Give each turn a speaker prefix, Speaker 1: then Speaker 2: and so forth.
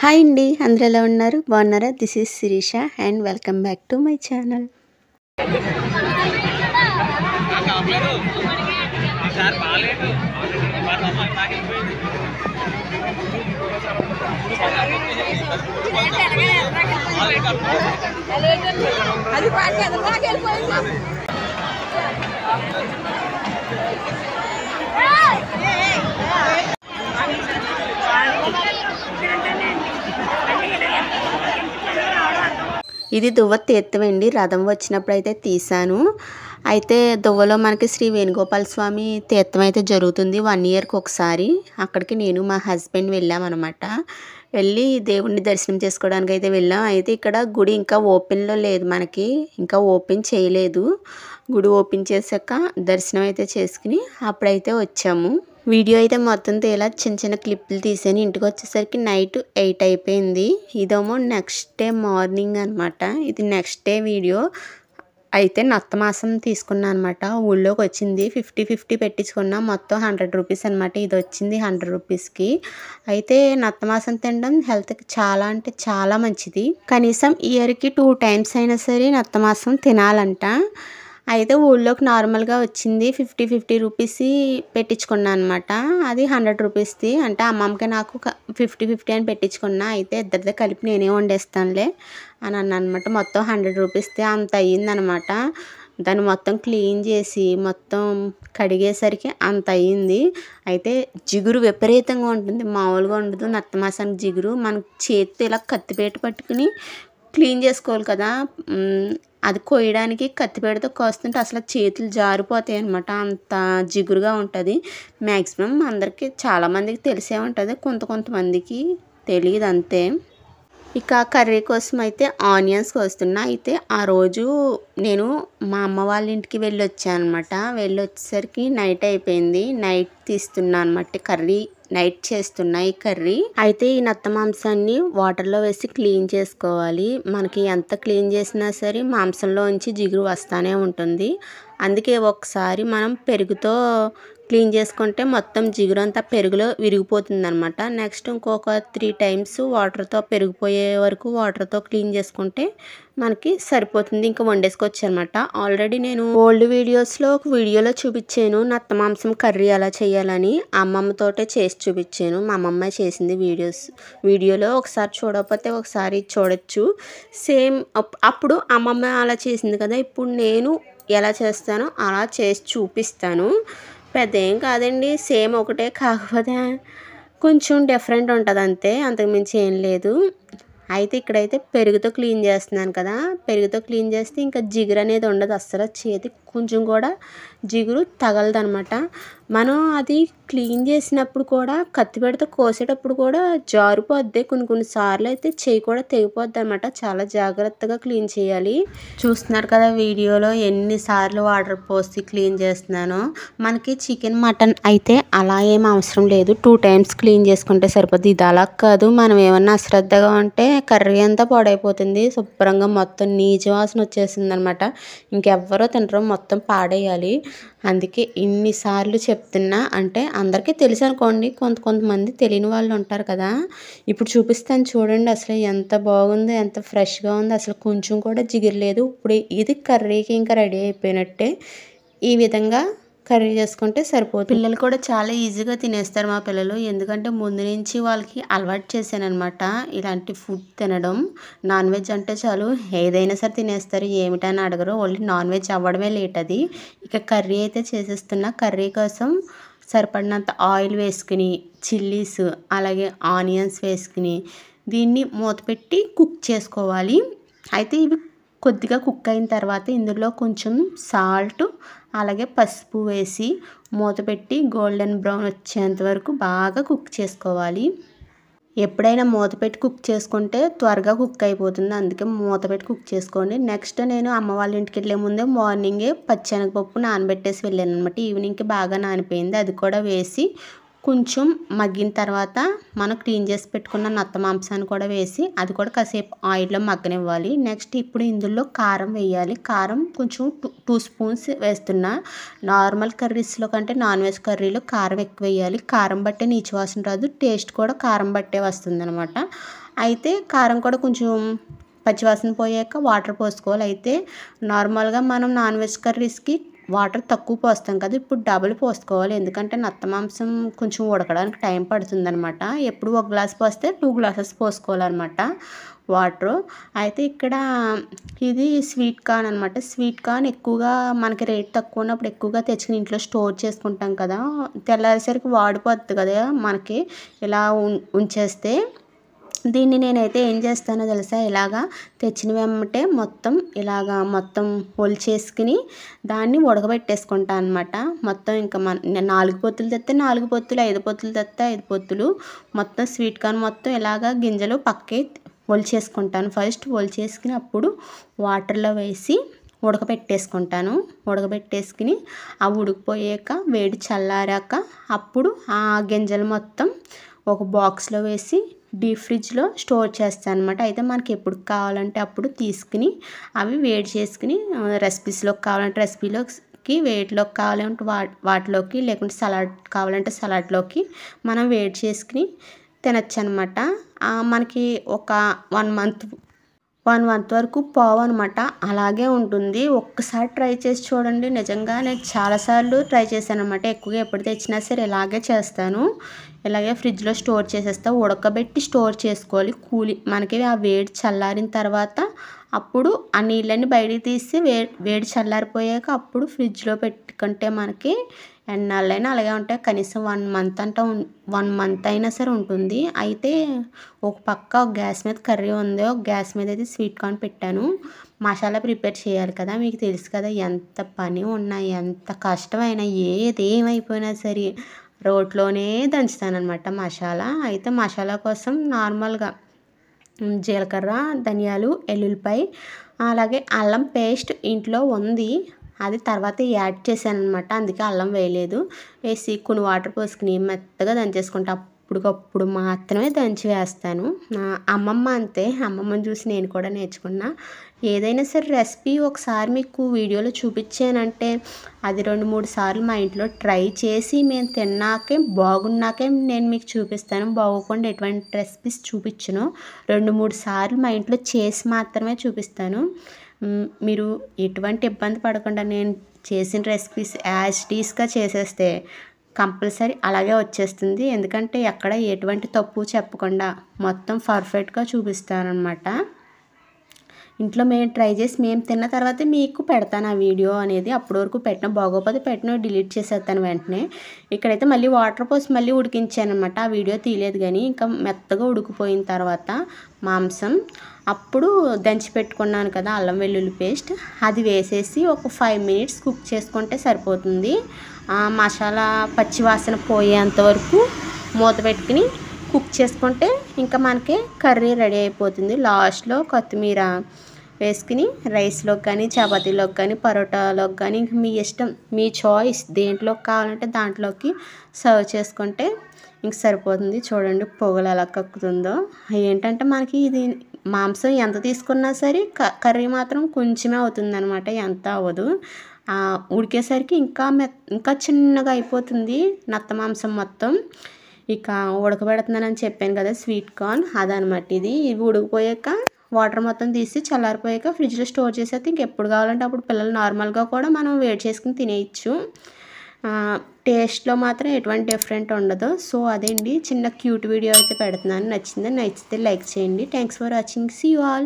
Speaker 1: Hi అండి, అందరూ ఎలా ఉన్నారు? బాగున్నారా? This is Shirisha and welcome back to my channel. ఇది దువ్వ తీర్థమండి. రథం వచ్చినప్పుడు అయితే తీసాను. అయితే దువ్వలో మనకి శ్రీ వేణుగోపాల స్వామి తీర్థం అయితే జరుగుతుంది 1 ఇయర్కి ఒకసారి. అక్కడికి నేను మా హస్బెండ్ వెళ్ళామన్నమాట. వెళ్ళి దేవుడిని దర్శనం చేసుకోవడానికి అయితే వెళ్ళాం. అయితే ఇక్కడ గుడి ఇంకా ఓపెన్లో లేదు, మనకి ఇంకా ఓపెన్ చేయలేదు. గుడి ఓపెన్ చేశాక దర్శనం అయితే చేసుకుని అప్పుడైతే వచ్చాము. వీడియో అయితే మొత్తం ఇలా చిన్న చిన్న క్లిప్పులు తీసాను. ఇంటికి వచ్చేసరికి నైట్ 8 అయిపోయింది. ఇదేమో నెక్స్ట్ డే మార్నింగ్ అనమాట. ఇది నెక్స్ట్ డే వీడియో. అయితే నత్తమాసం తీసుకున్నా అనమాట. ఊళ్ళోకి వచ్చింది 50-50 పెట్టించుకున్నా. మొత్తం 100 రూపీస్ అనమాట. ఇది వచ్చింది 100 రూపీస్కి. అయితే నత్తమాసం తినడం హెల్త్కి చాలా అంటే చాలా మంచిది. కనీసం ఇయర్కి 2 టైమ్స్ అయినా సరే నత్తమాసం తినాలంట. అయితే ఊళ్ళోకి నార్మల్గా వచ్చింది 50-50 రూపీస్ పెట్టించుకున్నా అనమాట. అది 100 రూపీస్ది. అంటే అమ్మమ్మకి నాకు 50-50 అని పెట్టించుకున్నా. అయితే ఇద్దరిదే కలిపి నేనే వండేస్తానులే అని అన్నా అనమాట. మొత్తం 100 రూపీస్ది అంత అయ్యిందనమాట. దాన్ని మొత్తం క్లీన్ చేసి మొత్తం కడిగేసరికి అంత అయ్యింది. అయితే జిగురు విపరీతంగా ఉంటుంది, మామూలుగా ఉండదు. నత్తమాసానికి జిగురు మన చేతితో ఇలా కత్తిపేట పట్టుకుని క్లీన్ చేసుకోవాలి కదా. అది కోయడానికి కత్తిపేటతో కోస్తుంటే అసలు చేతులు జారిపోతాయి అనమాట. అంత జిగురుగా ఉంటుంది. మ్యాక్సిమం అందరికీ చాలామందికి తెలిసే ఉంటుంది, కొంతమందికి తెలియదు అంతే. ఇక కర్రీ కోసం అయితే ఆనియన్స్ కోస్తున్నా. అయితే ఆ రోజు నేను మా అమ్మ వాళ్ళ ఇంటికి వెళ్ళి వచ్చాను అనమాట. వెళ్ళి వచ్చేసరికి నైట్ అయిపోయింది. నైట్ తీస్తున్నా అనమాట కర్రీ. నైట్ చేస్తున్నా ఈ కర్రీ. అయితే ఈ నత్త మాంసాన్ని వాటర్లో వేసి క్లీన్ చేసుకోవాలి. మనకి ఎంత క్లీన్ చేసినా సరే మాంసంలో నుంచి జిగురు వస్తూనే ఉంటుంది. అందుకే ఒకసారి మనం పెరుగుతో క్లీన్ చేసుకుంటే మొత్తం జిగురు అంతా పెరుగులో విరిగిపోతుంది అనమాట. నెక్స్ట్ ఇంకొక 3 టైమ్స్ వాటర్తో పెరిగిపోయే వరకు వాటర్తో క్లీన్ చేసుకుంటే మనకి సరిపోతుంది. ఇంకా వండేసుకోవచ్చు అనమాట. ఆల్రెడీ నేను ఓల్డ్ వీడియోస్లో ఒక వీడియోలో చూపించాను నత్త మాంసం కర్రీ ఎలా చేయాలని. అమ్మమ్మతోటే చేసి చూపించాను. మా అమ్మమ్మ చేసింది వీడియోలో. ఒకసారి చూడకపోతే ఒకసారి చూడొచ్చు. సేమ్ అప్పుడు అమ్మమ్మ అలా చేసింది కదా, ఇప్పుడు నేను ఎలా చేస్తానో అలా చేసి చూపిస్తాను. పెద్ద ఏం కాదండి, సేమ్ ఒకటే, కాకపోతే కొంచెం డిఫరెంట్ ఉంటుంది అంతే, అంతకుమించి ఏం లేదు. అయితే ఇక్కడైతే పెరుగుతో క్లీన్ చేస్తున్నాను కదా. పెరుగుతో క్లీన్ చేస్తే ఇంకా జిగురు అనేది ఉండదు అస్సలు. చేతికి కొంచెం కూడా జిగురు తగలదనమాట. మనం అది క్లీన్ చేసినప్పుడు కూడా కత్తిపేటతో కోసేటప్పుడు కూడా జారిపోద్ది. కొన్ని సార్లు అయితే చేయి కూడా తెగిపోద్ది అనమాట. చాలా జాగ్రత్తగా క్లీన్ చేయాలి. చూస్తున్నారు కదా వీడియోలో ఎన్నిసార్లు వాటర్ పోసి క్లీన్ చేస్తున్నానో. మనకి చికెన్ మటన్ అయితే అలా ఏం అవసరం లేదు, 2 టైమ్స్ క్లీన్ చేసుకుంటే సరిపోద్ది. ఇది అలా కాదు, మనం ఏమన్నా అశ్రద్ధగా ఉంటే కర్రీ అంతా పాడైపోతుంది. శుభ్రంగా మొత్తం నీచు వాసన వచ్చేసింది అనమాట. ఇంకెవ్వరో తినరు, మొత్తం పాడేయాలి. అందుకే ఇన్నిసార్లు చెప్తున్నా. అంటే అందరికీ తెలుసు అనుకోండి, కొంతమంది తెలియని వాళ్ళు ఉంటారు కదా. ఇప్పుడు చూపిస్తాను చూడండి, అసలు ఎంత బాగుందో, ఎంత ఫ్రెష్గా ఉందో. అసలు కొంచెం కూడా జిగురు లేదు. ఇప్పుడు ఇది కర్రీకి ఇంకా రెడీ అయిపోయినట్టే. ఈ విధంగా కర్రీ చేసుకుంటే సరిపోతుంది. పిల్లలు కూడా చాలా ఈజీగా తినేస్తారు మా పిల్లలు. ఎందుకంటే ముందు నుంచి వాళ్ళకి అలవాటు చేశాను అనమాట ఇలాంటి ఫుడ్ తినడం. నాన్ వెజ్ అంటే చాలు, ఏదైనా సరే తినేస్తారు, ఏమిటని అడగరు. ఓన్లీ నాన్ వెజ్ అవ్వడమే లేట్ అది. ఇక కర్రీ అయితే చేసేస్తున్నా. కర్రీ కోసం సరిపడినంత ఆయిల్ వేసుకుని, చిల్లీస్ అలాగే ఆనియన్స్ వేసుకుని దీన్ని మూత పెట్టి కుక్ చేసుకోవాలి. అయితే ఇవి కొద్దిగా కుక్ అయిన తర్వాత ఇందులో కొంచెం సాల్ట్ అలాగే పసుపు వేసి మూత పెట్టి గోల్డెన్ బ్రౌన్ వచ్చేంత వరకు బాగా కుక్ చేసుకోవాలి. ఎప్పుడైనా మూత పెట్టి కుక్ చేసుకుంటే త్వరగా కుక్ అయిపోతుంది. అందుకే మూత పెట్టి కుక్ చేసుకోండి. నెక్స్ట్ నేను అమ్మ వాళ్ళ ఇంటికి వెళ్ళే ముందే మార్నింగే పచ్చెనగపప్పు నానబెట్టేసి వెళ్ళాను అనమాట. ఈవినింగ్కి బాగా నానిపోయింది. అది కూడా వేసి కొంచెం మగ్గిన తర్వాత మనం క్లీన్ చేసి పెట్టుకున్న నత్త మాంసాన్ని కూడా వేసి అది కూడా కాసేపు ఆయిల్లో మగ్గనివ్వాలి. నెక్స్ట్ ఇప్పుడు ఇందులో కారం వేయాలి. కారం కొంచెం 2 స్పూన్స్ వేస్తున్నా. నార్మల్ కర్రీస్లో కంటే నాన్ వెజ్ కర్రీలో కారం ఎక్కువ వేయాలి. కారం బట్టే నీచు వాసన రాదు, టేస్ట్ కూడా కారం బట్టే వస్తుందన్నమాట. అయితే కారం కూడా కొంచెం పచ్చివాసన పోయాక వాటర్ పోసుకోవాలి. అయితే నార్మల్గా మనం నాన్ వెజ్ కర్రీస్కి వాటర్ తక్కువ పోస్తాం కదా, ఇప్పుడు డబుల్ పోసుకోవాలి. ఎందుకంటే నత్త మాంసం కొంచెం ఉడకడానికి టైం పడుతుందన్నమాట. ఎప్పుడు 1 గ్లాస్ పోస్తే 2 గ్లాసెస్ పోసుకోవాలన్నమాట వాటరు. అయితే ఇక్కడ ఇది స్వీట్ కార్న్ అనమాట. స్వీట్ కార్న్ ఎక్కువగా మనకి రేట్ తక్కువ ఉన్నప్పుడు ఎక్కువగా తెచ్చుకుని ఇంట్లో స్టోర్ చేసుకుంటాం కదా, తెల్లారేసరికి వాడిపోద్ది కదా మనకి ఇలా ఉంచేస్తే. దీన్ని నేనైతే ఏం చేస్తానో తెలుసా, ఇలాగా తెచ్చిన వెంబటే ఇలాగా మొత్తం ఒలిచేసుకుని దాన్ని ఉడకబెట్టేసుకుంటాను అనమాట. మొత్తం ఇంకా 4 పొత్తులు తెస్తే 4 పొత్తులు, 5 పొత్తులు తెస్తే 5 పొత్తులు, మొత్తం స్వీట్ కార్న్ మొత్తం ఇలాగా గింజలు పక్కే ఒలిచేసుకుంటాను. ఫస్ట్ ఒలిచేసుకుని అప్పుడు వాటర్లో వేసి ఉడకబెట్టేసుకుంటాను. ఉడకబెట్టేసుకుని ఆ ఉడికిపోయాక వేడి చల్లారాక అప్పుడు ఆ గింజలు మొత్తం ఒక బాక్స్లో వేసి డీప్ ఫ్రిడ్జ్లో స్టోర్ చేస్తాను అనమాట. అయితే మనకి ఎప్పుడు కావాలంటే అప్పుడు తీసుకుని అవి వేడి చేసుకుని రెసిపీస్లోకి కావాలంటే రెసిపీలోకి, వేటిలోకి కావాలంటే వాటిలోకి, లేకుంటే సలాడ్ కావాలంటే సలాడ్లోకి మనం వేడి చేసుకుని తినచ్చు అనమాట. మనకి ఒక 1 మంత్ వరకు పోవు అనమాట, అలాగే ఉంటుంది. ఒక్కసారి ట్రై చేసి చూడండి. నిజంగా నేను చాలాసార్లు ట్రై చేశాను అనమాట. ఎక్కువగా ఎప్పుడు తెచ్చినా సరే ఇలాగే చేస్తాను. ఇలాగే ఫ్రిడ్జ్లో స్టోర్ చేసేస్తా. ఉడకబెట్టి స్టోర్ చేసుకోవాలి. మనకి ఆ వేడి చల్లారిన తర్వాత అప్పుడు ఆ నీళ్ళని బయటికి తీసి వేడి చల్లారిపోయాక అప్పుడు ఫ్రిడ్జ్లో పెట్టుకుంటే మనకి ఎన్నాళ్ళైనా అలాగే ఉంటాయి. కనీసం 1 మంత్ అయినా సరే ఉంటుంది. అయితే ఒక పక్క గ్యాస్ మీద కర్రీ ఉంది, ఒక గ్యాస్ మీద అయితే స్వీట్ కార్న్ పెట్టాను. మసాలా ప్రిపేర్ చేయాలి కదా, మీకు తెలుసు కదా ఎంత పని ఉన్నా ఎంత కష్టమైనా ఏమైపోయినా సరే రోట్లోనే దంచుతానమాట మసాలా. అయితే మసాలా కోసం నార్మల్గా జీలకర్ర, ధనియాలు, ఎల్లుల్లిపాయ, అలాగే అల్లం పేస్ట్ ఇంట్లో ఉంది, అది తర్వాత యాడ్ చేశాను అనమాట. అందుకే అల్లం వేయలేదు. వేసి కొన్ని వాటర్ పోసుకుని మెత్తగా దంచేసుకుంటా. అప్పటికప్పుడు మాత్రమే దంచి వేస్తాను. అమ్మమ్మ అంతే, అమ్మమ్మని చూసి నేను కూడా నేర్చుకున్నా. ఏదైనా సరే రెసిపీ ఒకసారి మీకు వీడియోలో చూపించానంటే అది 2-3 సార్లు మా ఇంట్లో ట్రై చేసి మేము తిన్నాకే బాగున్నాకే నేను మీకు చూపిస్తాను. బాగోకుండా ఎటువంటి రెసిపీస్ చూపించను. 2-3 సార్లు మా ఇంట్లో చేసి మాత్రమే చూపిస్తాను. మీరు ఎటువంటి ఇబ్బంది పడకుండా నేను చేసిన రెసిపీస్ యాజ్ ఇట్ ఈస్గా చేసేస్తే కంపల్సరీ అలాగే వచ్చేస్తుంది. ఎందుకంటే ఎక్కడ ఎటువంటి తప్పు చెప్పకుండా మొత్తం పర్ఫెక్ట్గా చూపిస్తానమాట. ఇంట్లో మేము ట్రై చేసి మేము తిన్న తర్వాత మీకు పెడతాను ఆ వీడియో అనేది. అప్పటి వరకు బాగోపోతే డిలీట్ చేసేస్తాను వెంటనే. ఇక్కడైతే మళ్ళీ వాటర్ పోసి మళ్ళీ ఉడికించాను అనమాట. ఆ వీడియో తీయలేదు కానీ ఇంకా మెత్తగా ఉడికిపోయిన తర్వాత మాంసం అప్పుడు దంచి పెట్టుకున్నాను కదా అల్లం వెల్లుల్లి పేస్ట్, అది వేసేసి ఒక 5 మినిట్స్ కుక్ చేసుకుంటే సరిపోతుంది. మసాలా పచ్చివాసన పోయేంత వరకు మూత పెట్టుకుని కుక్ చేసుకుంటే ఇంకా మనకి కర్రీ రెడీ అయిపోతుంది. లాస్ట్లో కొత్తిమీర వేసుకుని రైస్లోకి కానీ, చపాతీలోకి కానీ, పరోటాలోకి కానీ, ఇంక మీ ఇష్టం, మీ చాయిస్ దేంట్లోకి కావాలంటే దాంట్లోకి సర్వ్ చేసుకుంటే ఇంక సరిపోతుంది. చూడండి పొగలు ఎలా కక్కుతుందో. ఏంటంటే మనకి ఇది మాంసం ఎంత తీసుకున్నా సరే కర్రీ మాత్రం కొంచెమే అవుతుందన్నమాట, ఎంత అవ్వదు. ఉడికేసరికి ఇంకా చిన్నగా అయిపోతుంది నత్త మాంసం మొత్తం. ఇక ఉడకబెడుతున్నానని చెప్పాను కదా స్వీట్ కార్న్, అదనమాట ఇది. ఇవి ఉడికిపోయాక వాటర్ మొత్తం తీసి చల్లారిపోయాక ఫ్రిడ్జ్లో స్టోర్ చేసేస్తే ఇంకెప్పుడు కావాలంటే అప్పుడు పిల్లలు నార్మల్గా కూడా మనం వేడి చేసుకుని తినేయచ్చు. టేస్ట్లో మాత్రం ఎటువంటి డిఫరెంట్ ఉండదు. సో అదేండి, చిన్న క్యూట్ వీడియో అయితే పెడుతున్నాను. నచ్చితే లైక్ చేయండి. Thanks for watching. See you all.